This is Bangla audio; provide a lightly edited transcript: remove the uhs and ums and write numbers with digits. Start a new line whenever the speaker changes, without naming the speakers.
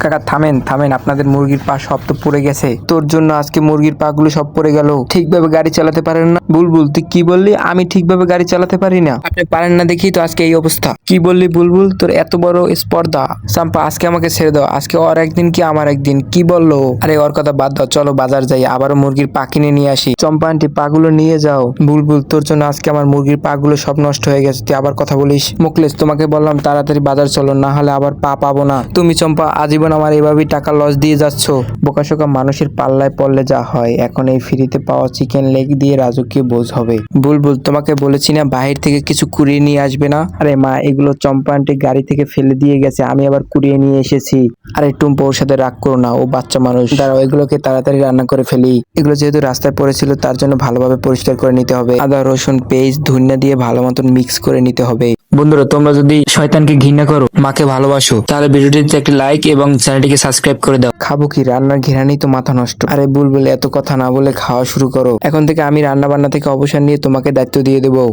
কাকা থামেন থামেন, আপনাদের মুরগির পা সব তো পড়ে গেছে। তোর জন্য আজকে মুরগির পা গুলো সব পড়ে গেল। ঠিকভাবে গাড়ি চালাতে পারেন না। বুলবুল তুই কি বললি? আমি ঠিকভাবে গাড়ি চালাতে পারি না? আপনি পারেন না দেখি তো আজকে এই অবস্থা। কি বললি বুলবুল? তোর এত বড় স্পর্ধা? চাম্পা আজকে আমাকে ছেড়ে দাও, আজকে ওর একদিন কি আমার একদিন। কি বললো? আরে ওর কথা বাদ দাও, চলো বাজার যাই, আবারও মুরগির পা কিনে নিয়ে আসি। চম্পা আন্টি পাগুলো নিয়ে যাও। বুলবুল তোর জন্য আজকে আমার মুরগির পাগুলো সব নষ্ট হয়ে গেছে, তুই আবার কথা বলিস। মুকলেশ তোমাকে বললাম তাড়াতাড়ি বাজার চলো, না হলে আবার পা পাবো না। তুমি চম্পা আজীবন আমার এভাবেই টাকা লস দিয়ে যাচ্ছ। বোকাশোকা মানুষের পাল্লায় পড়লে যা হয়, এখন এই ফ্রিতে পাওয়া চিকেন লেগ দিয়ে রাজকীয় বোঝ হবে। বুলবুল তোমাকে বলেছি না বাহির থেকে কিছু কুড়িয়ে নিয়ে আসবে না? আরে মা, এগুলো চম্পা আন্টি গাড়ি থেকে ফেলে দিয়ে গেছে, আমি আবার কুড়িয়ে নিয়ে এসেছি। আরে টুম্পা ওর সাথে রাগ করো না, ও বাচ্চা মানুষ। দাঁড়াও এগুলোকে তাড়াতাড়ি রান্না করে ফেলি। এগুলো যেহেতু রাস্তায় পড়েছিল তার জন্য ভালোভাবে পরিষ্কার করে নিতে হবে। আদা রসুন পেস্ট ধনিয়া দিয়ে ভালো মতন মিক্স করে নিতে হবে। বন্ধুরা তোমরা যদি শয়তানকে ঘৃণা করো, মাকে ভালোবাসো, তাহলে ভিডিওটিতে একটি লাইক এবং চ্যানেলটিকে সাবস্ক্রাইব করে দাও। খাবো কি? রান্নার ঘৃণানেই তো মাথা নষ্ট। আরে বুলবুল এত কথা না বলে খাওয়া শুরু করো। এখন থেকে আমি রান্না বান্না থেকে অবসর নিয়ে তোমাকে দায়িত্ব দিয়ে দেবো।